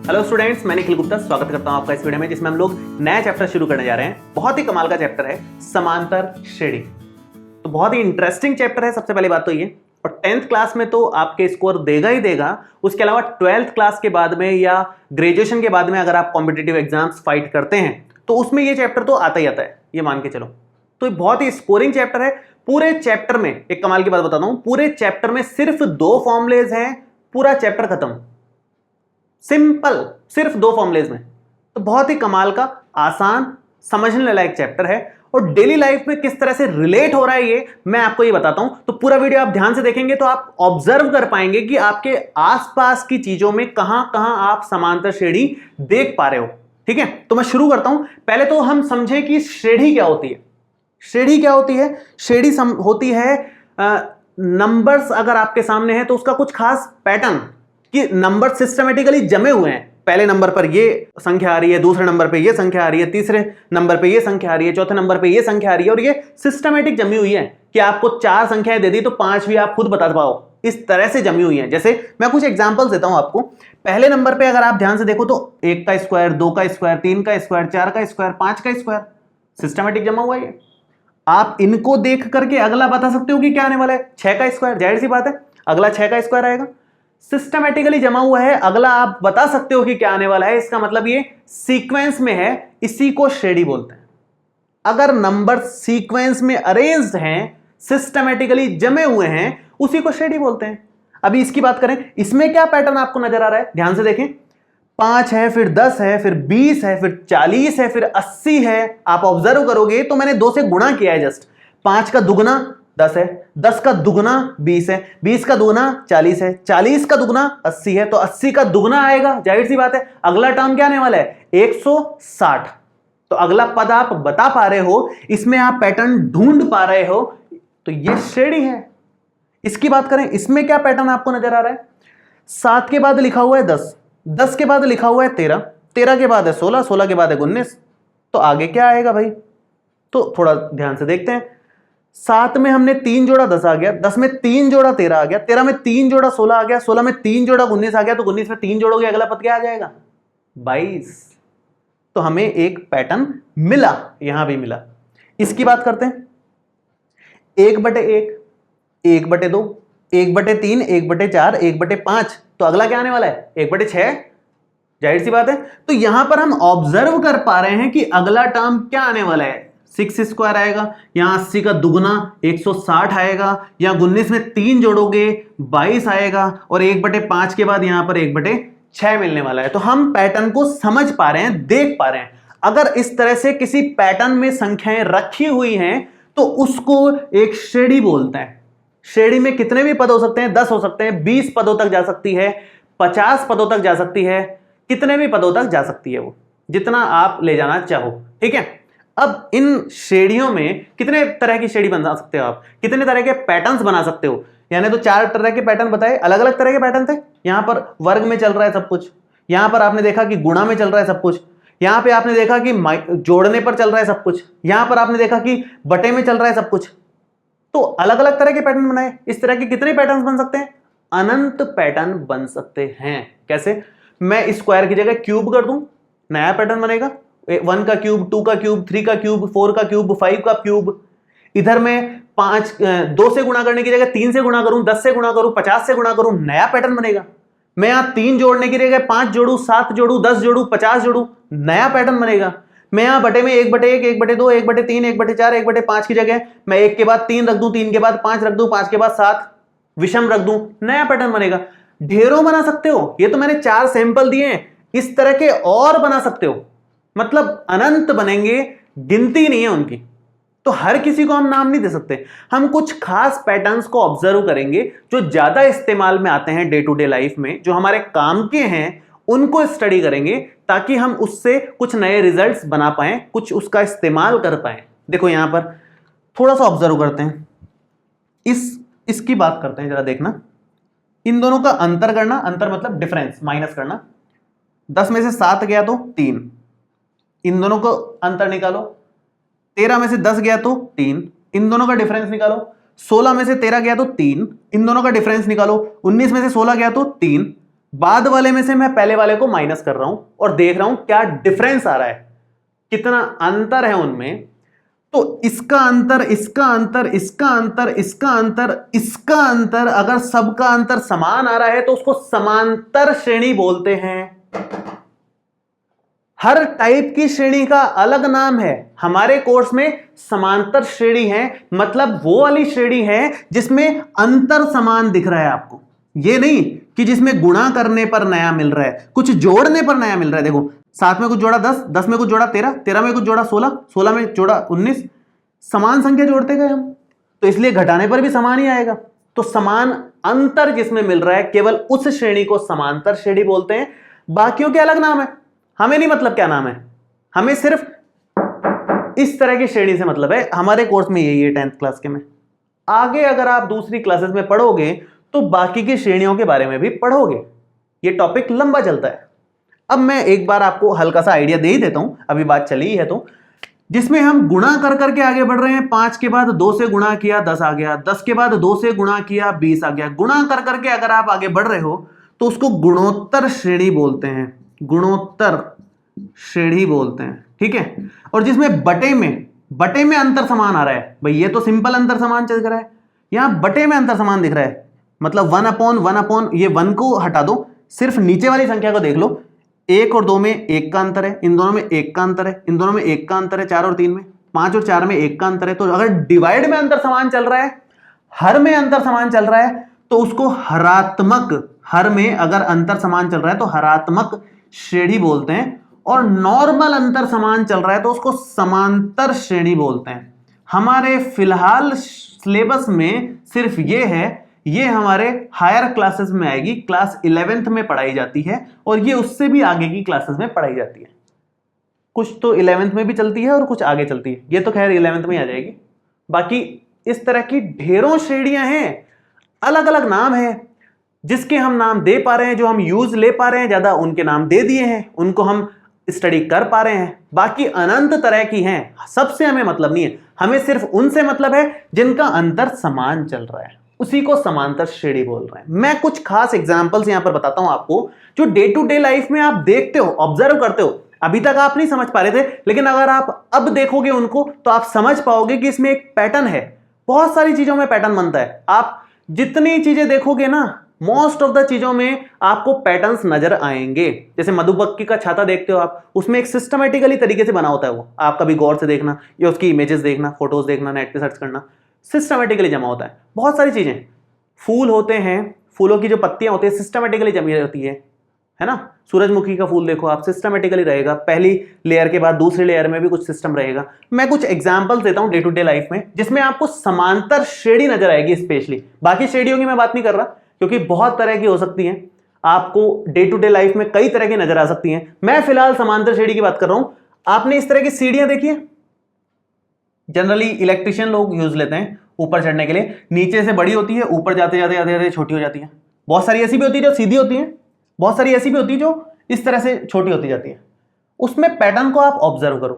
Hello students, मैं निखिल गुप्ता स्वागत करता हूं आपका इस वीडियो में जिसमें हम लोग नया चैप्टर शुरू करने जा रहे हैं। बहुत ही कमाल का चैप्टर है समांतर श्रेणी। तो बहुत ही इंटरेस्टिंग चैप्टर है। सबसे पहली बात तो ये, और 10th क्लास में तो आपके स्कोर देगा ही देगा। उसके अलावा 12th क्लास के बाद में या ग्रेजुएशन के बाद में अगर आप कॉम्पिटिटिव एग्जाम्स फाइट करते हैं तो उसमें ये चैप्टर तो आता ही आता है, ये मान के चलो। तो बहुत ही स्कोरिंग चैप्टर है। पूरे चैप्टर में एक कमाल की बात बताता हूं, पूरे चैप्टर में सिर्फ 2 फॉर्मूलेज हैं, पूरा चैप्टर खत्म। सिंपल, सिर्फ 2 फॉर्मूलेज में। तो बहुत ही कमाल का, आसान, समझने लायक चैप्टर है। और डेली लाइफ में किस तरह से रिलेट हो रहा है ये मैं आपको ये बताता हूं। तो पूरा वीडियो आप ध्यान से देखेंगे तो आप ऑब्जर्व कर पाएंगे कि आपके आसपास की चीजों में कहां कहां आप समांतर श्रेणी देख पा रहे हो। ठीक है, तो मैं शुरू करता हूं। पहले तो हम समझें कि श्रेणी क्या होती है। श्रेणी क्या होती है? श्रेणी होती है नंबर्स अगर आपके सामने है तो उसका कुछ खास पैटर्न, कि नंबर सिस्टमेटिकली जमे हुए हैं। पहले नंबर पर ये संख्या आ रही है, दूसरे नंबर पे ये संख्या आ रही है, तीसरे नंबर पे ये संख्या आ रही है, चौथे नंबर पे ये संख्या आ रही है, और ये सिस्टमेटिक जमी हुई है कि आपको 4 संख्याएं दे दी तो 5 भी आप खुद बता पाओ। इस तरह से जमी हुई है। जैसे मैं कुछ एग्जांपल्स देता हूं आपको। पहले नंबर पे अगर आप ध्यान से देखो तो 1 का स्क्वायर, 2 का स्क्वायर, 3 का स्क्वायर, 4 का स्क्वायर, 5 का स्क्वायर, सिस्टमेटिक जमा हुआ है। आप इनको देख करके अगला बता सकते हो कि क्या आने वाला है। 6 का स्क्वायर, जाहिर सी बात है अगला 6 का स्क्वायर आएगा। सिस्टमैटिकली जमा हुआ है, अगला आप बता सकते हो कि क्या आने वाला है। इसका मतलब ये सीक्वेंस में है, इसी को श्रेणी बोलते हैं। अगर नंबर सीक्वेंस में अरेंज्ड हैं, सिस्टमैटिकली जमे हुए हैं, उसी को श्रेणी बोलते हैं। अभी इसकी बात करें, इसमें क्या पैटर्न आपको नजर आ रहा है, ध्यान से देखें। 5 है, फिर 10 है, फिर 20 है, फिर 40 है, फिर 80 है। आप ऑब्जर्व करोगे तो मैंने 2 से गुणा किया है जस्ट। 5 का दुगुना 10 है, 10 का दुगुना 20 है, 20 का दुगुना 40 है, 40 का दुगुना 80 है, तो 80 का दुगुना आएगा। जाहिर सी बात है अगला टर्म क्या आने वाला है, 160। तो अगला पद आप बता पा रहे हो, इसमें आप पैटर्न ढूंढ पा रहे हो, तो ये श्रेणी है। इसकी बात करें, इसमें क्या पैटर्न आपको नजर आ रहा है। 7 के बाद लिखा हुआ है 10, 10 के बाद लिखा हुआ है 13, 13 के बाद है 16, 16 के बाद है 19। तो आगे क्या आएगा भाई, तो थोड़ा ध्यान से देखते हैं। 7 में हमने 3 जोड़ा 10 आ गया, 10 में 3 जोड़ा 13 आ गया, 13 में 3 जोड़ा 16 आ गया, 16 में 3 जोड़ा 19 आ गया, तो 19 में 3 जोड़ोगे अगला पद क्या आ जाएगा, 22। तो हमें एक पैटर्न मिला, यहां भी मिला। इसकी बात करते हैं, 1/1, 1/2, 1/3, 1/4, 1/5। तो अगला क्या आने वाला है, 1/6। जाहिर सी बात है। तो यहां पर हम ऑब्जर्व कर पा रहे हैं कि अगला टर्म क्या आने वाला है, 6 स्क्वायर आएगा, यहां 80 का दुगुना 160 आएगा, यहां 19 में 3 जोड़ोगे 22 आएगा, और 1/5 के बाद यहां पर 1/6 मिलने वाला है। तो हम पैटर्न को समझ पा रहे हैं, देख पा रहे हैं। अगर इस तरह से किसी पैटर्न में संख्याएं रखी हुई हैं तो उसको एक श्रेणी बोलते हैं। श्रेणी में कितने भी पद हो सकते हैं, 10 हो सकते हैं, 20 पदों तक जा सकती है, 50 पदों तक जा सकती है, कितने भी पदों तक जा सकती है, वो जितना आप ले जाना चाहो। ठीक है, अब इन श्रेणियों में कितने तरह की श्रेणी बना सकते हो आप, कितने तरह के पैटर्न्स बना सकते हो। यानी तो 4 तरह के पैटर्न बताए, अलग अलग तरह के पैटर्न थे। यहां पर वर्ग में चल रहा है सब कुछ, यहां पर आपने देखा कि गुणा में चल रहा है सब कुछ, यहां पे आपने देखा कि जोड़ने पर चल रहा है सब कुछ, यहां पर आपने देखा कि बटे में चल रहा है सब कुछ। तो अलग अलग तरह के पैटर्न बनाए। इस तरह के कितने पैटर्न बन सकते हैं, अनंत पैटर्न बन सकते हैं। कैसे, मैं स्क्वायर की जगह क्यूब कर दूं, नया पैटर्न बनेगा। 1 का क्यूब, 2 का क्यूब, 3 का क्यूब, 4 का क्यूब, 5 का क्यूब। इधर में 2 से गुणा करने की जगह 3 से गुणा करूं, 10 से गुणा करूं, 50 से गुणा करूं, नया पैटर्न बनेगा। मैं यहां 3 जोड़ने की जगह 5 जोड़ू, 7 जोड़ू, 10 जोड़ू, 50 जोड़ू, नया पैटर्न बनेगा। मैं यहां बटे में 1/1, 1/2, 1/3, 1/4, 1/5 की जगह मैं 1 के बाद 3 रख दूं, 3 के बाद 5 रख दूं, 5 के बाद 7 विषम रख दूं, नया पैटर्न बनेगा। ढेरों बना सकते हो, ये तो मैंने 4 सैंपल दिए हैं, इस तरह के और बना सकते हो। मतलब अनंत बनेंगे, गिनती नहीं है उनकी। तो हर किसी को हम नाम नहीं दे सकते। हम कुछ खास पैटर्न्स को ऑब्जर्व करेंगे जो ज्यादा इस्तेमाल में आते हैं डे टू डे लाइफ में, जो हमारे काम के हैं, उनको स्टडी करेंगे ताकि हम उससे कुछ नए रिजल्ट्स बना पाएं, कुछ उसका इस्तेमाल कर पाएं। देखो यहां पर थोड़ा सा ऑब्जर्व करते हैं, इसकी बात करते हैं, जरा देखना। इन दोनों का अंतर करना, अंतर मतलब डिफरेंस, माइनस करना। 10 में से 7 गया तो 3, इन दोनों को अंतर निकालो। 13 में से 10 गया तो 3, इन दोनों का डिफरेंस निकालो। 16 में से 13 गया तो 3, इन दोनों का डिफरेंस निकालो। 19 में से 16 गया तो 3, बाद वाले में से मैं पहले वाले को माइनस कर रहा हूं और देख रहा हूं क्या डिफरेंस आ रहा है, कितना अंतर है उनमें। तो इसका अंतर, इसका अंतर, इसका अंतर, इसका अंतर, इसका अंतर, अगर सबका अंतर समान आ रहा है तो उसको समांतर श्रेणी बोलते हैं। हर टाइप की श्रेणी का अलग नाम है। हमारे कोर्स में समांतर श्रेणी है, मतलब वो वाली श्रेणी है जिसमें अंतर समान दिख रहा है आपको। ये नहीं कि जिसमें गुणा करने पर नया मिल रहा है, कुछ जोड़ने पर नया मिल रहा है। देखो 7 में कुछ जोड़ा 10, 10 में कुछ जोड़ा 13, 13 में कुछ जोड़ा 16, 16 में जोड़ा 19, समान संख्या जोड़ते गए हम, तो इसलिए घटाने पर भी समान ही आएगा। तो समान अंतर जिसमें मिल रहा है केवल उस श्रेणी को समांतर श्रेणी बोलते हैं। बाकियों के अलग नाम है, हमें नहीं मतलब क्या नाम है, हमें सिर्फ इस तरह की श्रेणी से मतलब है। हमारे कोर्स में यही है 10th क्लास के में। आगे अगर आप दूसरी क्लासेस में पढ़ोगे तो बाकी की श्रेणियों के बारे में भी पढ़ोगे, ये टॉपिक लंबा चलता है। अब मैं एक बार आपको हल्का सा आइडिया दे ही देता हूं, अभी बात चली ही है तो, जिसमें हम गुणा कर करके आगे बढ़ रहे हैं। 5 के बाद 2 से गुणा किया 10 आ गया, 10 के बाद 2 से गुणा किया 20 आ गया। गुणा कर करके अगर आप आगे बढ़ रहे हो तो उसको गुणोत्तर श्रेणी बोलते हैं, गुणोत्तर श्रेणी बोलते हैं, ठीक है। और जिसमें बटे में अंतर समान आ रहा है, भाई ये तो सिंपल अंतर समान चल रहा है, यहां बटे में अंतर समान दिख रहा है, मतलब 1/1 ये 1 को हटा दो, सिर्फ नीचे वाली संख्या को देख लो। 1 और 2 में 1 का अंतर है, इन दोनों में 1 का अंतर है, इन दोनों में 1 का अंतर है, 4 और 3 में, 5 और 4 में 1 का अंतर है। तो अगर डिवाइड में अंतर समान चल रहा है, हर में अंतर समान चल रहा है, तो उसको हरात्मक, हर में अगर अंतर समान चल रहा है तो हरात्मक श्रेणी बोलते हैं। और नॉर्मल अंतर समान चल रहा है तो उसको समांतर श्रेणी बोलते हैं। हमारे फिलहाल सिलेबस में सिर्फ ये है, ये हमारे हायर क्लासेस में आएगी, क्लास 11th में पढ़ाई जाती है, और ये उससे भी आगे की क्लासेस में पढ़ाई जाती है। कुछ तो 11th में भी चलती है और कुछ आगे चलती है, ये तो खैर 11th में आ जाएगी। बाकी इस तरह की ढेरों श्रेणियां हैं, अलग अलग नाम है, जिसके हम नाम दे पा रहे हैं, जो हम यूज ले पा रहे हैं, ज्यादा उनके नाम दे दिए हैं, उनको हम स्टडी कर पा रहे हैं। बाकी अनंत तरह की हैं, सबसे हमें मतलब नहीं है, हमें सिर्फ उनसे मतलब है जिनका अंतर समान चल रहा है, उसी को समांतर श्रेणी बोल रहे हैं। मैं कुछ खास एग्जांपल्स यहां पर बताता हूं आपको, जो डे टू डे लाइफ में आप देखते हो, ऑब्जर्व करते हो। अभी तक आप नहीं समझ पा रहे थे, लेकिन अगर आप अब देखोगे उनको तो आप समझ पाओगे कि इसमें एक पैटर्न है। बहुत सारी चीजों में पैटर्न बनता है। आप जितनी चीजें देखोगे ना, मोस्ट ऑफ द चीजों में आपको पैटर्न्स नजर आएंगे। जैसे मधुमक्खी का छाता देखते हो आप, उसमें एक सिस्टमेटिकली तरीके से बना होता है वो, आप कभी गौर से देखना, या उसकी इमेजेस देखना, फोटोज देखना, नेट पे सर्च करना, सिस्टमेटिकली जमा होता है। बहुत सारी चीजें, फूल होते हैं, फूलों की जो पत्तियां होती है सिस्टमेटिकली जमी होती है ना। सूरजमुखी का फूल देखो आप, सिस्टमेटिकली रहेगा, पहली लेयर के बाद दूसरी लेयर में भी कुछ सिस्टम रहेगा। मैं कुछ एग्जांपल्स देता हूं डे टू डे लाइफ में, जिसमें आपको समांतर श्रेणी नजर आएगी स्पेशली। बाकी श्रेणियों की मैं बात नहीं कर रहा, क्योंकि बहुत तरह की हो सकती हैं, आपको डे टू डे लाइफ में कई तरह की नजर आ सकती हैं। मैं फिलहाल समांतर श्रेणी की बात कर रहा हूं। आपने इस तरह की सीढ़ियां देखी है, जनरली इलेक्ट्रिशियन लोग यूज लेते हैं ऊपर चढ़ने के लिए। नीचे से बड़ी होती है, ऊपर जाते जाते जाते जाते छोटी हो जाती है। बहुत सारी ऐसी भी होती है जो सीधी होती है, बहुत सारी ऐसी भी होती है जो इस तरह से छोटी होती जाती है। उसमें पैटर्न को आप ऑब्जर्व करो,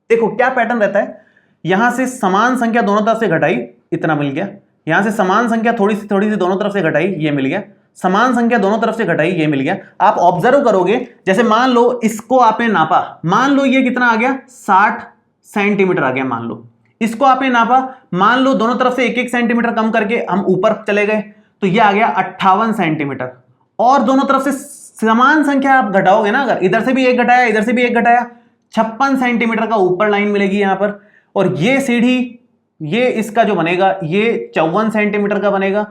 देखो क्या पैटर्न रहता है। यहां से समान संख्या दोनों तरफ से घटाई, इतना मिल गया। यहां से समान संख्या थोड़ी सी दोनों तरफ से घटाई, ये मिल गया। समान संख्या दोनों तरफ से घटाई, ये मिल गया। आप ऑब्जर्व करोगे, जैसे मान लो इसको आपने नापा, मान लो ये कितना आ गया, 60 सेंटीमीटर आ गया। मान लो इसको आपने नापा, मान लो दोनों तरफ से 1-1 सेंटीमीटर कम करके हम ऊपर चले गए, तो ये आ गया 58 सेंटीमीटर। और दोनों तरफ से समान संख्या आप घटाओगे ना, अगर इधर से भी एक घटाया, इधर से भी एक घटाया, 56 सेंटीमीटर का ऊपर लाइन मिलेगी यहां पर। और ये सीढ़ी, ये इसका जो बनेगा, ये 54 सेंटीमीटर का बनेगा।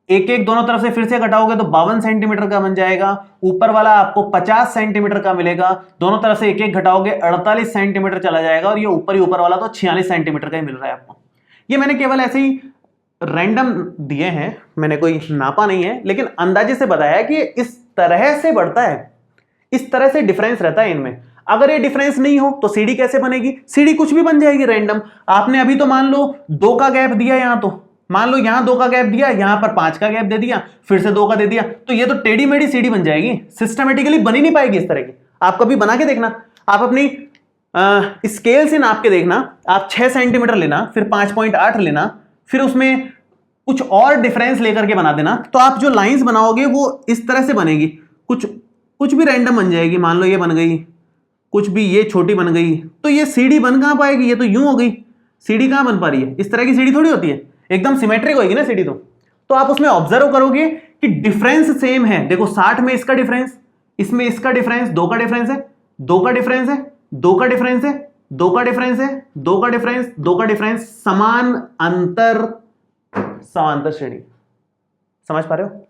एक एक दोनों तरफ से फिर से घटाओगे तो 52 सेंटीमीटर का बन जाएगा। ऊपर वाला आपको 50 सेंटीमीटर का मिलेगा। दोनों तरफ से एक एक घटाओगे 48 सेंटीमीटर चला जाएगा। और ये ऊपर ही ऊपर वाला तो 46 सेंटीमीटर का ही मिल रहा है आपको। ये मैंने केवल ऐसे ही रैंडम दिए हैं, मैंने कोई नापा नहीं है, लेकिन अंदाजे से बताया कि इस तरह से बढ़ता है, इस तरह से डिफरेंस रहता है इनमें। अगर ये डिफरेंस नहीं हो तो सीढ़ी कैसे बनेगी? सीढ़ी कुछ भी बन जाएगी रैंडम। आपने अभी तो मान लो 2 का गैप दिया, यहां तो मान लो यहां 2 का गैप दिया, यहां पर 5 का गैप दे दिया, फिर से 2 का दे दिया, तो ये तो टेढ़ी मेढ़ी सीढ़ी बन जाएगी, सिस्टमेटिकली बन ही नहीं पाएगी इस तरह की। आप कभी बना के देखना, आप अपनी स्केल से नाप के देखना। आप 6 सेंटीमीटर लेना, फिर 5.8 लेना, फिर उसमें कुछ और डिफरेंस लेकर के बना देना, तो आप जो लाइंस बनाओगे वो इस तरह से बनेगी, कुछ भी रैंडम बन जाएगी। मान लो ये बन गई, कुछ भी ये छोटी बन गई, तो ये सीढ़ी बन कहां पाएगी, ये तो यूं हो गई, सीढ़ी कहां बन पा रही है, इस तरह की सीढ़ी थोड़ी होती है, एकदम सिमेट्रिक होगी ना सीढ़ी। तो आप उसमें ऑब्जर्व करोगे कि डिफरेंस सेम है। देखो 60 में इसका डिफरेंस, इसमें इसका डिफरेंस, 2 का डिफरेंस है, 2 का डिफरेंस है, 2 का डिफरेंस है, 2 का डिफरेंस है, 2 का डिफरेंस, 2 का डिफरेंस, समान अंतर, समांतर श्रेणी। समझ पा रहे हो?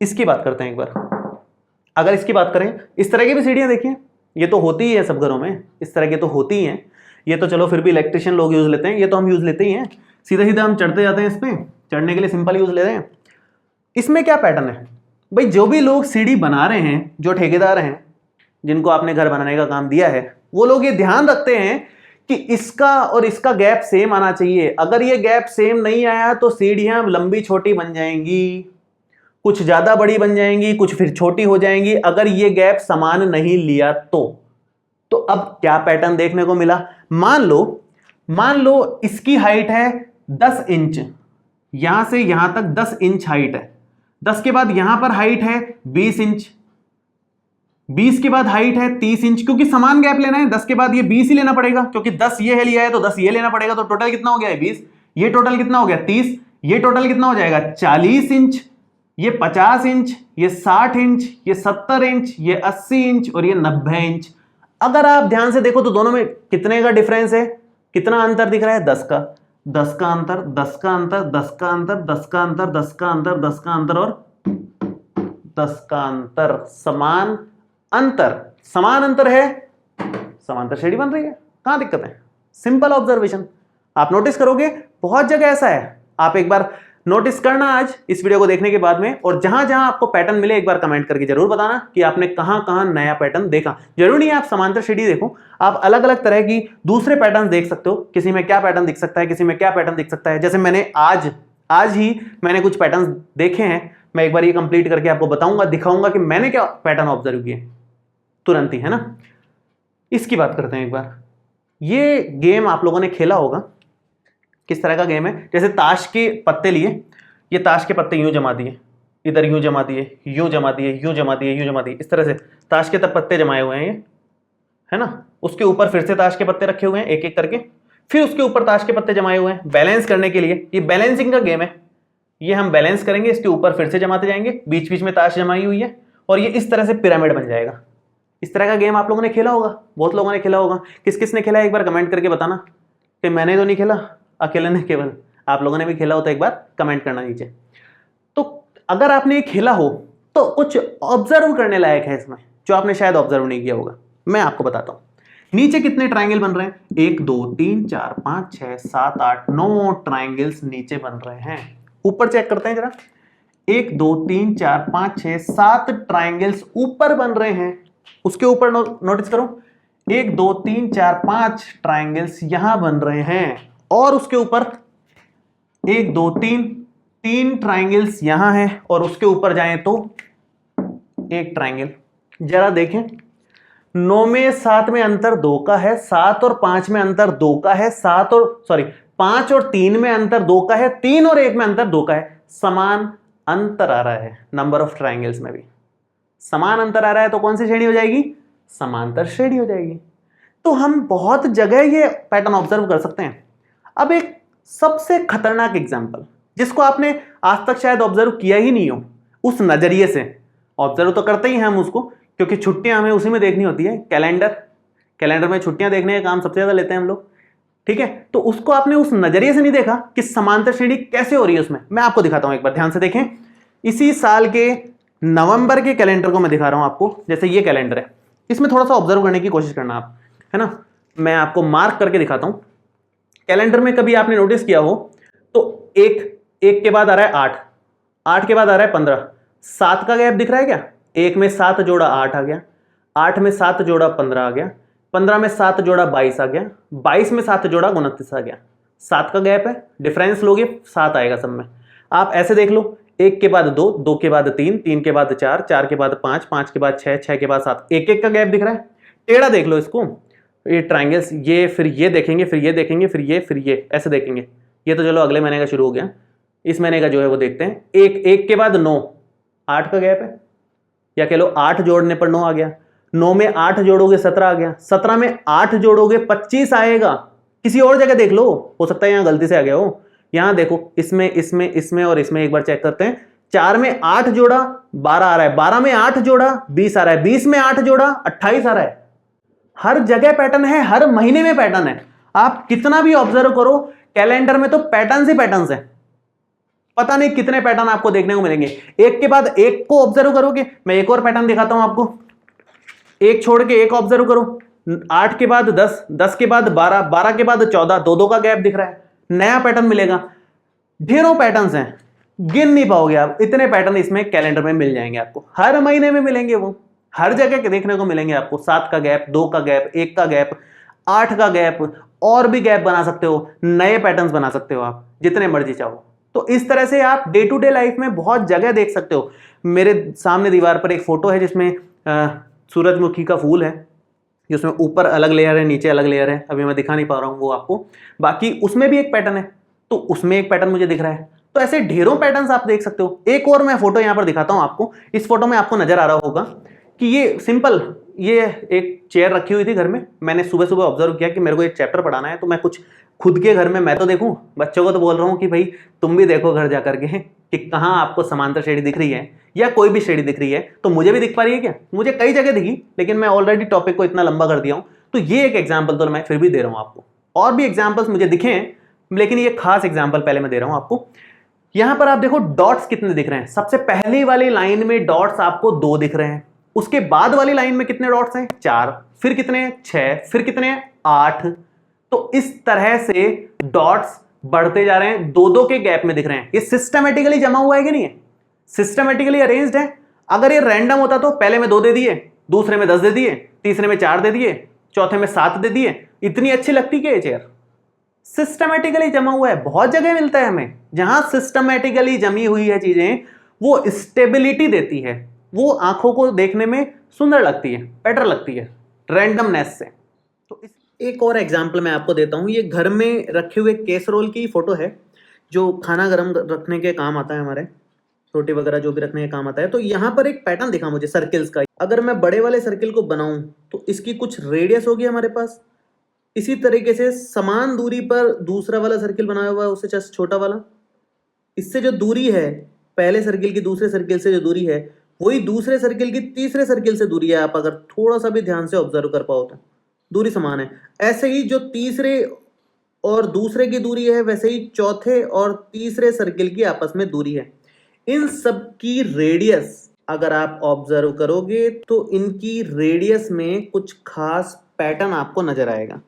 इसकी बात करते हैं एक बार। अगर इसकी बात करें, इस तरह की भी सीढ़ियां देखिए, ये तो होती ही है सब घरों में, इस तरह की तो होती ही हैं। ये तो चलो फिर भी इलेक्ट्रिशियन लोग यूज लेते हैं, ये तो हम यूज लेते ही हैं, सीधा सीधा हम चढ़ते जाते हैं, इस पे चढ़ने के लिए सिंपल यूज ले रहे हैं। इसमें क्या पैटर्न है भाई, जो भी लोग सीढ़ी बना रहे हैं, जो ठेकेदार हैं जिनको आपने घर बनाने का काम दिया है, वो लोग ये ध्यान रखते हैं कि इसका और इसका गैप सेम आना चाहिए। अगर ये गैप सेम नहीं आया तो सीढ़ियां लंबी छोटी बन जाएंगी, कुछ ज्यादा बड़ी बन जाएंगी, कुछ फिर छोटी हो जाएंगी, अगर ये गैप समान नहीं लिया तो अब क्या पैटर्न देखने को मिला, मान लो इसकी हाइट है 10 इंच, यहां से यहां तक 10 इंच हाइट है, 10 के बाद यहां पर हाइट है 20 इंच, 20 के बाद हाइट है 30 इंच, क्योंकि समान गैप लेना है, 10 के बाद ये 20 ही लेना पड़ेगा, क्योंकि 10 ये है लिया है तो 10 ये लेना पड़ेगा, तो टोटल कितना हो गया है 20, ये टोटल कितना हो गया 30, ये टोटल कितना हो जाएगा 40 इंच, ये 50 इंच, ये 60 इंच, ये 70 इंच, ये 80 इंच और ये 90 इंच। अगर आप ध्यान से देखो तो दोनों में कितने का डिफरेंस है, कितना अंतर दिख रहा है, 10 का अंतर, 10 का अंतर, 10 का अंतर, 10 का अंतर, 10 का अंतर, 10 का अंतर और 10 का अंतर, समान अंतर है, समांतर श्रेणी बन रही है। कहां दिक्कत है? Simple observation. आप नोटिस करोगे बहुत जगह ऐसा है, आप एक बार नोटिस करना आज इस वीडियो को देखने के बाद में, और जहां जहां आपको पैटर्न मिले एक बार कमेंट करके जरूर बताना कि आपने कहां कहां नया पैटर्न देखा। जरूरी नहीं है आप समांतर श्रेणी देखो, आप अलग अलग तरह की दूसरे पैटर्न देख सकते हो, किसी में क्या पैटर्न दिख सकता है, किसी में क्या पैटर्न दिख सकता है। जैसे मैंने आज ही मैंने कुछ पैटर्न देखे हैं, मैं एक बार ये कंप्लीट करके आपको बताऊंगा, दिखाऊंगा कि मैंने क्या पैटर्न ऑब्जर्व किए तुरंत ही, है ना। इसकी बात करते हैं एक बार। ये गेम आप लोगों ने खेला होगा, किस तरह का गेम है, जैसे ताश के पत्ते लिए, ये ताश के पत्ते यूं जमा दिए, इधर यूं जमा दिए, यूं जमा दिए, यूं जमा दिए, यूं जमा दिए, इस तरह से ताश के तब पत्ते जमाए हुए हैं ये, है ना। उसके ऊपर फिर से ताश के पत्ते रखे हुए हैं एक एक करके, फिर उसके ऊपर ताश के पत्ते जमाए हुए हैं बैलेंस करने के लिए। ये बैलेंसिंग का गेम है, ये हम बैलेंस करेंगे, इसके ऊपर फिर से जमाते जाएंगे, बीच बीच में ताश जमाई हुई है, और ये इस तरह से पिरामिड बन जाएगा। इस तरह का गेम आप लोगों ने खेला होगा, बहुत लोगों ने खेला होगा। किस किस ने खेला एक बार कमेंट करके बताना, कि मैंने तो नहीं खेला, अकेले ने केवल, आप लोगों ने भी खेला हो तो एक बार कमेंट करना नीचे। तो अगर आपने ये खेला हो तो कुछ ऑब्जर्व करने लायक है इसमें, जो आपने शायद ऑब्जर्व नहीं किया होगा। मैं आपको बताता हूं, नीचे कितने ट्राइंगल बन रहे हैं, 1 2 3 4 5 6 7 8 9 ट्राइंगल्स नीचे बन रहे हैं। ऊपर चेक करते हैं जरा, 1 2 3 4 5 6 7 ट्राइंगल्स ऊपर बन रहे हैं। उसके ऊपर नोटिस करो, 1 2 3 4 5 ट्राइंगल्स यहां बन रहे हैं, और उसके ऊपर 1 2 3 ट्राइंगल्स यहां है, और उसके ऊपर जाएं तो एक ट्राइंगल। जरा देखें, 9 में 7 में अंतर 2 का है, 7 और 5 में अंतर 2 का है, 5 और 3 में अंतर 2 का है, 3 और 1 में अंतर 2 का है। समान अंतर आ रहा है नंबर ऑफ ट्राइंगल्स में भी, समान अंतर आ रहा है, तो कौन सी श्रेणी हो जाएगी, समांतर श्रेणी हो जाएगी। तो हम बहुत जगह ये पैटर्न ऑब्जर्व कर सकते हैं। अब एक सबसे खतरनाक एग्जाम्पल, जिसको आपने आज तक शायद ऑब्जर्व किया ही नहीं हो, उस नजरिए से ऑब्जर्व तो करते ही हैं हम उसको, क्योंकि छुट्टियां हमें उसी में देखनी होती है। कैलेंडर में छुट्टियां देखने का काम सबसे ज्यादा लेते हैं हम लोग, ठीक है। तो उसको आपने उस नजरिए से नहीं देखा कि समांतर श्रेणी कैसे हो रही है उसमें। मैं आपको दिखाता हूं, एक बार ध्यान से देखें। इसी साल के नवंबर के कैलेंडर को मैं दिखा रहा हूं आपको। जैसे ये कैलेंडर है, इसमें थोड़ा सा ऑब्जर्व करने की कोशिश करना आप, है ना। मैं आपको मार्क करके दिखाता हूं। कैलेंडर में कभी आपने नोटिस किया हो तो एक के बाद आ रहा है 8 के बाद आ रहा है 15, 7 का गैप दिख रहा है क्या, 1 में 7 जोड़ा 8 आ गया, 8 में 7 जोड़ा 15 आ गया, 15 में 7 जोड़ा 22 आ गया, 22 में 7 जोड़ा 29 आ गया। 7 का गैप है, डिफरेंस लोगे 7 आएगा सब में। आप ऐसे देख लो, 1 के बाद 2, 2 के बाद 3, 3 के बाद 4, 4 के बाद 5, 5 के बाद 6, 6 के बाद 7, एक एक का गैप दिख रहा है। टेढ़ा देख लो इसको, ये ट्राइंगल्स, ये फिर ये देखेंगे, फिर ये देखेंगे, फिर ये ऐसे देखेंगे। ये तो चलो अगले महीने का शुरू हो गया, इस महीने का जो है वो देखते हैं। एक एक के बाद 9, 8 का गैप है, या कह लो 8 जोड़ने पर 9 आ गया, 9 में 8 जोड़ोगे 17 आ गया, 17 में 8 जोड़ोगे 25 आएगा। किसी और जगह देख लो, हो सकता है यहां गलती से आ गया हो। यहां देखो, इसमें इसमें इसमें और इसमें एक बार चेक करते हैं। 4 में 8 जोड़ा 12 आ रहा है, 12 में 8 जोड़ा 20 आ रहा है, 20 में 8 जोड़ा 28 आ रहा है। हर जगह पैटर्न है, हर महीने में पैटर्न है। आप कितना भी ऑब्जर्व करो, कैलेंडर में तो पैटर्न ही पैटर्न है। पता नहीं कितने पैटर्न आपको देखने को मिलेंगे। एक के बाद एक को ऑब्जर्व करोगे, मैं एक और पैटर्न दिखाता हूं आपको। एक छोड़ के एक ऑब्जर्व करो, 8 के बाद 10, 10 के बाद 12, 12 के बाद 14, दो का गैप दिख रहा है, नया पैटर्न मिलेगा। ढेरों पैटर्न्स हैं, गिन नहीं पाओगे आप, इतने पैटर्न इसमें कैलेंडर में मिल जाएंगे आपको। हर महीने में मिलेंगे, वो हर जगह के देखने को मिलेंगे आपको। 7 का गैप, 2 का गैप, 1 का गैप, 8 का गैप, और भी गैप बना सकते हो, नए पैटर्न्स बना सकते हो आप जितने मर्जी चाहो। तो इस तरह से आप डे टू डे लाइफ में बहुत जगह देख सकते हो। मेरे सामने दीवार पर एक फोटो है जिसमें सूरजमुखी का फूल है, जिसमें ऊपर अलग लेयर है, नीचे अलग लेयर है। अभी मैं दिखा नहीं पा रहा हूँ वो आपको। बाकी उसमें भी एक पैटर्न है, तो उसमें एक पैटर्न मुझे दिख रहा है। तो ऐसे ढेरों पैटर्न्स आप देख सकते हो। एक और मैं फोटो यहाँ पर दिखाता हूँ आपको। इस फोटो में आपको नजर आ रहा होगा कि ये सिंपल, ये एक चेयर रखी हुई थी घर में। मैंने सुबह सुबह ऑब्जर्व किया कि मेरे को एक चैप्टर पढ़ाना है, तो मैं कुछ खुद के घर में मैं तो देखूं, बच्चों को तो बोल रहा हूँ कि भाई तुम भी देखो घर जा करके कि कहाँ आपको समांतर श्रेणी दिख रही है या कोई भी श्रेणी दिख रही है। तो मुझे भी दिख पा रही है क्या? मुझे कई जगह दिखी, लेकिन मैं ऑलरेडी टॉपिक को इतना लंबा कर दिया हूँ। तो ये एक एग्जाम्पल तो मैं फिर भी दे रहा हूँ आपको। और भी एग्जाम्पल्स मुझे दिखे हैं, लेकिन ये खास एग्जाम्पल पहले मैं दे रहा हूँ आपको। यहां पर आप देखो डॉट्स कितने दिख रहे हैं। सबसे पहली वाली लाइन में डॉट्स आपको 2 दिख रहे हैं। उसके बाद वाली लाइन में कितने डॉट्स हैं? 4। फिर कितने हैं? 6। फिर कितने हैं? 8। तो इस तरह से डॉट्स बढ़ते जा रहे हैं, 2-2 के गैप में दिख रहे हैं। ये सिस्टमेटिकली जमा हुआ है कि नहीं है? सिस्टमेटिकली अरेंज्ड है। अगर ये रैंडम होता तो पहले में 2 दे दिए, दूसरे में 10 दे दिए, तीसरे में 4 दे दिए, चौथे में 7 दे दिए, इतनी अच्छी लगती क्या ये चेयर? सिस्टमेटिकली जमा हुआ है। बहुत जगह मिलता है हमें जहां सिस्टमेटिकली जमी हुई है चीजें, वो स्टेबिलिटी देती है, वो आंखों को देखने में सुंदर लगती है, बेटर लगती है रैंडमनेस से। तो एक और एग्जांपल मैं आपको देता हूं। ये घर में रखे हुए कैसरोल की फोटो है, जो खाना गर्म रखने के काम आता है, हमारे रोटी वगैरह जो भी रखने के काम आता है। तो यहाँ पर एक पैटर्न दिखा मुझे सर्किल्स का। अगर मैं बड़े वाले सर्किल को बनाऊं तो इसकी कुछ रेडियस होगी हमारे पास। इसी तरीके से समान दूरी पर दूसरा वाला सर्किल बनाया हुआ है, उससे जस्ट छोटा वाला। इससे जो दूरी है पहले सर्किल की दूसरे सर्किल से जो दूरी है, वही दूसरे सर्किल की तीसरे सर्किल से दूरी है। आप अगर थोड़ा सा भी ध्यान से ऑब्जर्व कर पाओ तो दूरी समान है। ऐसे ही जो तीसरे और दूसरे की दूरी है, वैसे ही चौथे और तीसरे सर्किल की आपस में दूरी है। इन सब की रेडियस अगर आप ऑब्जर्व करोगे तो इनकी रेडियस में कुछ खास पैटर्न आपको नजर आएगा।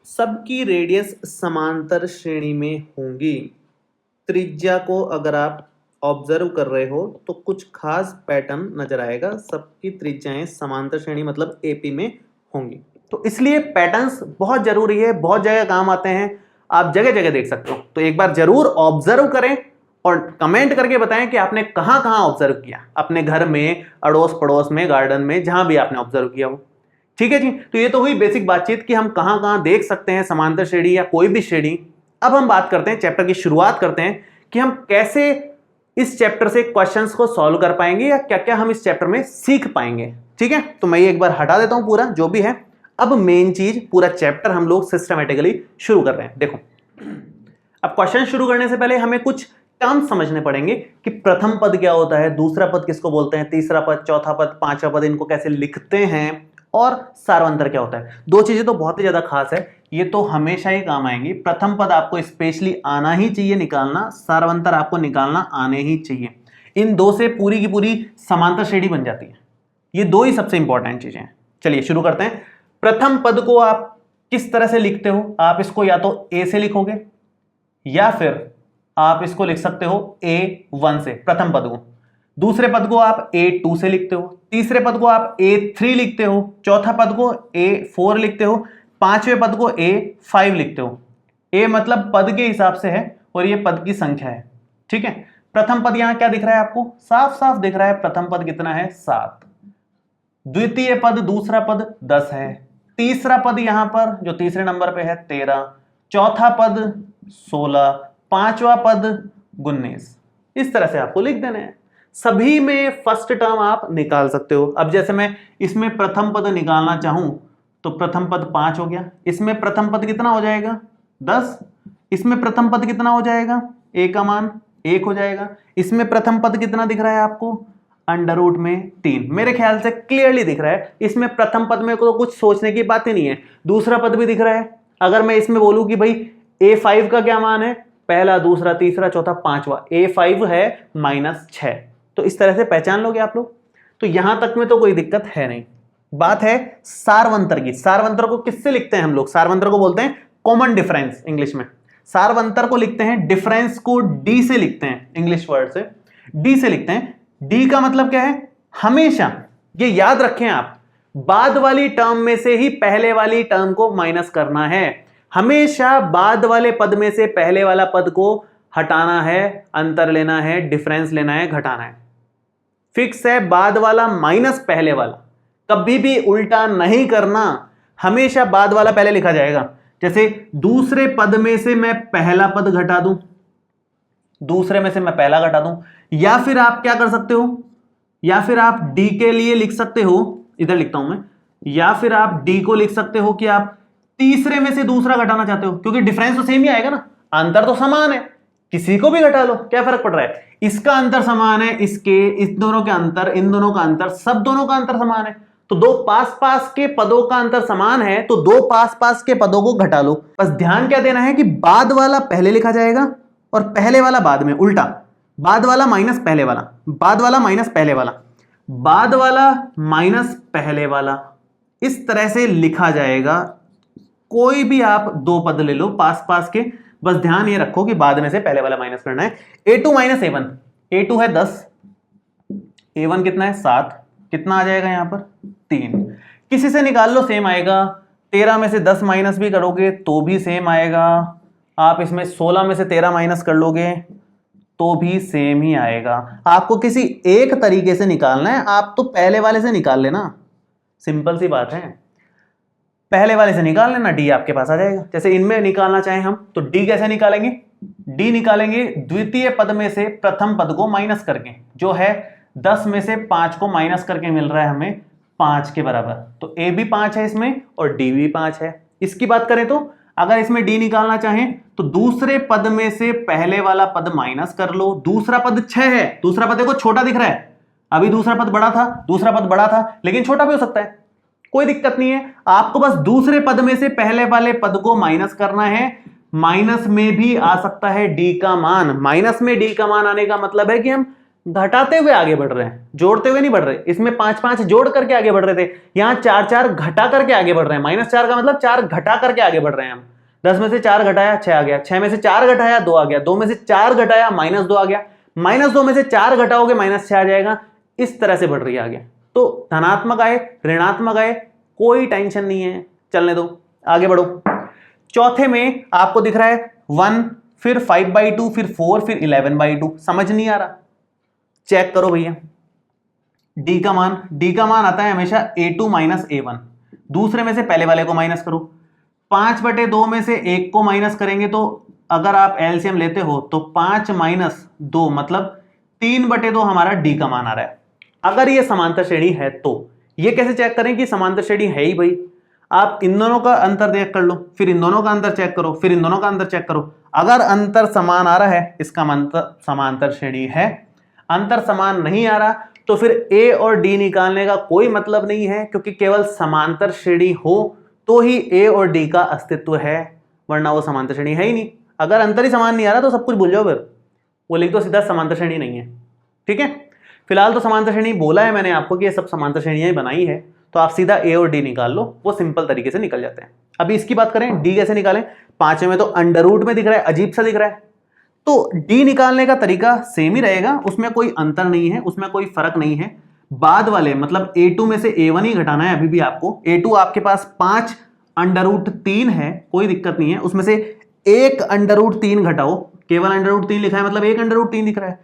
सबकी रेडियस समांतर श्रेणी में होंगी। त्रिज्या को अगर आप ऑब्जर्व कर रहे हो तो कुछ खास पैटर्न नजर आएगा। सबकी त्रिज्याएं समांतर श्रेणी मतलब एपी में होंगी। तो इसलिए पैटर्न्स बहुत जरूरी है, बहुत जगह काम आते हैं, आप जगह जगह देख सकते हो। तो एक बार जरूर ऑब्जर्व करें और कमेंट करके बताएं कि आपने कहां कहां ऑब्जर्व किया, अपने घर में, अड़ोस पड़ोस में, गार्डन में, जहां भी आपने ऑब्जर्व किया हो। ठीक है जी। तो ये तो हुई बेसिक बातचीत कि हम कहां कहां देख सकते हैं समांतर श्रेणी या कोई भी श्रेणी। अब हम बात करते हैं, चैप्टर की शुरुआत करते हैं कि हम कैसे इस चैप्टर से क्वेश्चंस को सॉल्व कर पाएंगे या क्या क्या हम इस चैप्टर में सीख पाएंगे। ठीक है, तो मैं ये एक बार हटा देता हूं पूरा जो भी है। अब मेन चीज, पूरा चैप्टर हम लोग सिस्टमेटिकली शुरू कर रहे हैं। देखो, अब क्वेश्चन शुरू करने से पहले हमें कुछ टर्म समझने पड़ेंगे कि प्रथम पद क्या होता है, दूसरा पद किसको बोलते हैं, तीसरा पद, चौथा पद, पांचवा पद, इनको कैसे लिखते हैं, और सार्वंतर क्या होता है। 2 चीजें तो बहुत ही ज्यादा खास है, ये तो हमेशा ही काम आएंगी। प्रथम पद आपको स्पेशली आना ही चाहिए निकालना, सार्वंतर आपको निकालना आने ही चाहिए। इन 2 से पूरी की पूरी समांतर श्रेणी बन जाती है। ये 2 ही सबसे इंपॉर्टेंट चीजें हैं। चलिए शुरू करते हैं। प्रथम पद को आप किस तरह से लिखते हो? आप इसको या तो ए से लिखोगे या फिर आप इसको लिख सकते हो A1 से, प्रथम पद को। दूसरे पद को आप A2 से लिखते हो, तीसरे पद को आप A3 लिखते हो, चौथा पद को A4 लिखते हो, पांचवें पद को A5 लिखते हो। A मतलब पद के हिसाब से है और ये पद की संख्या है। ठीक है, प्रथम पद यहां क्या दिख रहा है आपको? साफ साफ दिख रहा है। प्रथम पद कितना है? 7। द्वितीय पद, दूसरा पद 10 है। तीसरा पद यहां पर जो तीसरे नंबर पे है 13। चौथा पद 16। पांचवा पद 19। इस तरह से आपको लिख देना है। सभी में फर्स्ट टर्म आप निकाल सकते हो। अब जैसे मैं इसमें प्रथम पद निकालना चाहूं तो प्रथम पद 5 हो गया, इसमें प्रथम पद कितना हो जाएगा 10, इसमें प्रथम पद कितना हो जाएगा a का मान 1 हो जाएगा, इसमें प्रथम पद कितना दिख रहा है आपको अंडर रूट में 3। मेरे ख्याल से क्लियरली दिख रहा है। इसमें प्रथम पद में को कुछ सोचने की बात ही नहीं है। दूसरा पद भी दिख रहा है। अगर मैं इसमें बोलूं कि भाई a5 का क्या मान है, पहला दूसरा तीसरा चौथा पांचवा, a5 है -6। तो इस तरह से पहचान लोगे आप लोग। तो यहां तक में तो कोई दिक्कत है नहीं। बात है सारवंतर की। सारवंतर को किससे लिखते हैं हम लोग? सारवंतर को बोलते हैं कॉमन डिफरेंस इंग्लिश में। सारवंतर को लिखते हैं, डिफरेंस को डी से लिखते हैं, इंग्लिश वर्ड से डी से लिखते हैं। डी का मतलब क्या है? हमेशा ये याद रखें आप, बाद वाली टर्म में से ही पहले वाली टर्म को माइनस करना है। हमेशा बाद वाले पद में से पहले वाला पद को हटाना है, अंतर लेना है, डिफरेंस लेना है, घटाना है। फिक्स है, बाद वाला माइनस पहले वाला, कभी भी उल्टा नहीं करना। हमेशा बाद वाला पहले लिखा जाएगा। जैसे दूसरे पद में से मैं पहला पद घटा दूं, दूसरे में से मैं पहला घटा दूं, या फिर आप क्या कर सकते हो, या फिर आप डी के लिए लिख सकते हो, इधर लिखता हूं मैं, या फिर आप डी को लिख सकते हो कि आप तीसरे में से दूसरा घटाना चाहते हो, क्योंकि डिफरेंस तो सेम ही आएगा ना, अंतर तो समान है, किसी को भी घटा लो, क्या फर्क पड़ रहा है। इसका अंतर समान है, इसके, इस दोनों के अंतर, इन दोनों का अंतर, सब दोनों का अंतर समान है। तो दो पास पास के पदों का अंतर समान है, तो दो पास पास के पदों को घटा लो। बस ध्यान क्या देना है कि बाद वाला पहले लिखा जाएगा और पहले वाला बाद में, उल्टा, बाद वाला माइनस पहले वाला, बाद वाला माइनस पहले वाला, बाद वाला माइनस पहले वाला, इस तरह से लिखा जाएगा। कोई भी आप दो पद ले लो पास पास के, बस ध्यान ये रखो कि बाद में से पहले वाला माइनस करना है। a2 माइनस a1, a2 है 10, a1 कितना है 7, कितना आ जाएगा यहां पर 3। किसी से निकाल लो सेम आएगा। 13 में से 10 माइनस भी करोगे तो भी सेम आएगा। आप इसमें 16 में से 13 माइनस कर लोगे तो भी सेम ही आएगा। आपको किसी एक तरीके से निकालना है, आप तो पहले वाले से निकाल लेना, सिंपल सी बात है, पहले वाले से निकाल लेना, डी आपके पास आ जाएगा। जैसे इनमें निकालना चाहें हम तो डी कैसे निकालेंगे? डी निकालेंगे द्वितीय पद में से प्रथम पद को माइनस करके, जो है 10 में से 5 को माइनस करके मिल रहा है हमें 5 के बराबर। तो ए भी 5 है इसमें और डी भी 5 है। इसकी बात करें तो अगर इसमें डी निकालना चाहें तो दूसरे पद में से पहले वाला पद माइनस कर लो। दूसरा पद 6 है, दूसरा पद देखो छोटा दिख रहा है, अभी दूसरा पद बड़ा था, दूसरा पद बड़ा था, लेकिन छोटा भी हो सकता है, कोई दिक्कत नहीं है। आपको बस दूसरे पद में से पहले वाले पद को माइनस करना है। माइनस में भी आ सकता है डी का मान। माइनस में डी का मान आने का मतलब है कि हम घटाते हुए आगे बढ़ रहे हैं, जोड़ते हुए नहीं बढ़ रहे। इसमें 5 5 जोड़ करके आगे बढ़ रहे थे, यहां 4 4 घटा करके आगे बढ़ रहे हैं। -4 का मतलब 4 घटा करके आगे बढ़ रहे हैं हम। 10 में से 4 घटाया 6 आ गया, 6 में से 4 घटाया 2 आ गया, 2 में से 4 घटाया -2 आ गया, -2 में से 4 घटाओगे -6 आ जाएगा। इस तरह से बढ़ रही है आगे। तो धनात्मक आए ऋणात्मक आए कोई टेंशन नहीं है, चलने दो, आगे बढ़ो। चौथे में आपको दिख रहा है 1, फिर 5/2, फिर 4, फिर 11/2। समझ नहीं आ रहा, चेक करो भैया। डी का मान आता है हमेशा a2 माइनस a1। दूसरे में से पहले वाले को माइनस करो। 5/2 में से 1 को माइनस करेंगे तो अगर आप एलसीएम लेते हो तो 5 - 2 मतलब 3/2 हमारा डी का मान आ रहा है। अगर ये समांतर श्रेणी है तो ये कैसे चेक करें कि समांतर श्रेणी है ही भाई? आप इन दोनों का अंतर देख कर लो, फिर इन दोनों का अंतर चेक करो, फिर इन दोनों का अंतर चेक करो। अगर अंतर समान आ रहा है इसका मतलब समांतर श्रेणी है। अंतर समान नहीं आ रहा तो फिर ए और डी निकालने का कोई मतलब नहीं है, क्योंकि केवल समांतर श्रेणी हो तो ही ए और डी का अस्तित्व है, वरना वो समांतर श्रेणी है ही नहीं। अगर अंतर ही समान नहीं आ रहा तो सब कुछ भूल जाओ, फिर वो लिख दो सीधा समांतर श्रेणी नहीं है। ठीक है, फिलहाल तो समांतर श्रेणी बोला है मैंने आपको कि ये सब समांतर श्रेणियां बनाई है, तो आप सीधा ए और डी निकाल लो, वो सिंपल तरीके से निकल जाते हैं। अभी इसकी बात करें डी कैसे निकालें। 5वें में तो अंडर रूट में दिख रहा है, अजीब सा दिख रहा है, तो डी निकालने का तरीका सेम ही रहेगा, उसमें कोई अंतर नहीं है, उसमें कोई फर्क नहीं है। बाद वाले मतलब a2 में से a1 ही घटाना है अभी भी आपको। a2 आपके पास 5 अंडर रूट 3 है, कोई दिक्कत नहीं है, उसमें से 1 अंडर रूट 3 घटाओ। केवल अंडर रूट 3 लिखा है मतलब 1 अंडर रूट 3 दिख रहा है।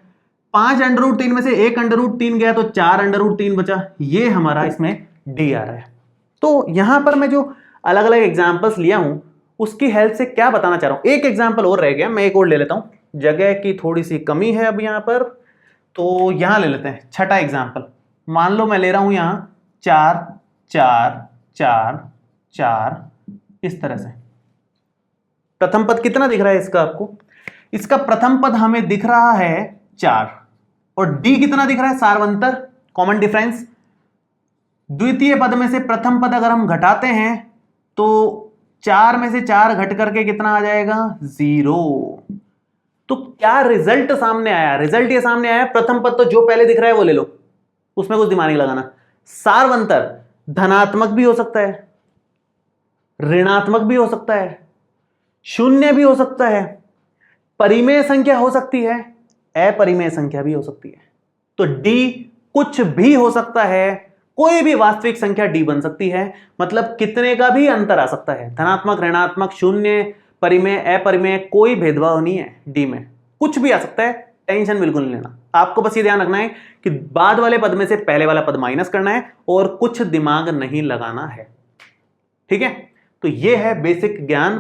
5 अंडर रूट 3 में से 1 अंडर रूट 3 गया तो 4 अंडर रूट 3 बचा, ये हमारा इसमें डी आ रहा है। तो यहां पर मैं जो अलग अलग एग्जांपल्स लिया हूं उसकी हेल्प से क्या बताना चाह रहा हूं, एक एग्जांपल और रह गया, मैं एक और ले लेता हूं। जगह की थोड़ी सी कमी है अब यहाँ पर, तो यहां ले लेते हैं छठा एग्जाम्पल। मान लो मैं ले रहा हूं यहां 4 4 4 4 इस तरह से। प्रथम पद कितना दिख रहा है इसका आपको? इसका प्रथम पद हमें दिख रहा है 4 और डी कितना दिख रहा है? सार्वंतर, कॉमन डिफरेंस। द्वितीय पद में से प्रथम पद अगर हम घटाते हैं तो 4 में से 4 घट करके कितना आ जाएगा? 0। तो क्या रिजल्ट सामने आया? रिजल्ट ये सामने आया, प्रथम पद तो जो पहले दिख रहा है वो ले लो, उसमें कुछ दिमाग नहीं लगाना। सार्वंतर धनात्मक भी हो सकता है, ऋणात्मक भी हो सकता है, शून्य भी हो सकता है, परिमेय संख्या हो सकती है, अपरिमेय संख्या भी हो सकती है। तो डी कुछ भी हो सकता है, कोई भी वास्तविक संख्या डी बन सकती है। मतलब कितने का भी अंतर आ सकता है, धनात्मक, ऋणात्मक, शून्य, परिमेय, अपरिमेय, कोई भेदभाव नहीं है डी में, कुछ भी आ सकता है। टेंशन बिल्कुल नहीं लेना, आपको बस ये ध्यान रखना है कि बाद वाले पद में से पहले वाला पद माइनस करना है और कुछ दिमाग नहीं लगाना है। ठीक है, तो ये है बेसिक ज्ञान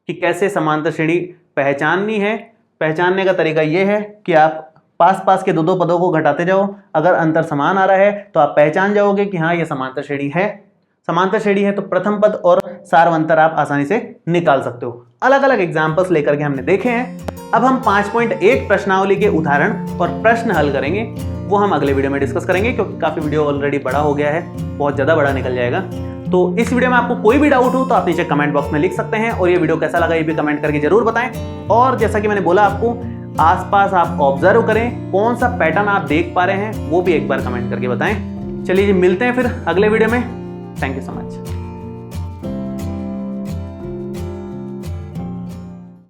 कि कैसे समांतर श्रेणी पहचाननी है। पहचानने का तरीका यह है कि आप पास पास के दो पदों को घटाते जाओ, अगर अंतर समान आ रहा है तो आप पहचान जाओगे कि हाँ ये समांतर श्रेणी है। समांतर श्रेणी है तो प्रथम पद और सार्वंतर आप आसानी से निकाल सकते हो। अलग अलग एग्जाम्पल्स लेकर के हमने देखे हैं। अब हम 5.1 प्रश्नावली के उदाहरण और प्रश्न हल करेंगे, वो हम अगले वीडियो में डिस्कस करेंगे क्योंकि काफी वीडियो ऑलरेडी बड़ा हो गया है, बहुत ज्यादा बड़ा निकल जाएगा। तो इस वीडियो में आपको कोई भी डाउट हो तो आप नीचे कमेंट बॉक्स में लिख सकते हैं और ये वीडियो कैसा लगा ये भी कमेंट करके जरूर बताएं। और जैसा कि मैंने बोला आपको, आसपास आप ऑब्जर्व करें, कौन सा पैटर्न आप देख पा रहे हैं वो भी एक बार कमेंट करके बताएं। चलिए मिलते हैं फिर अगले वीडियो में। Thank you so much.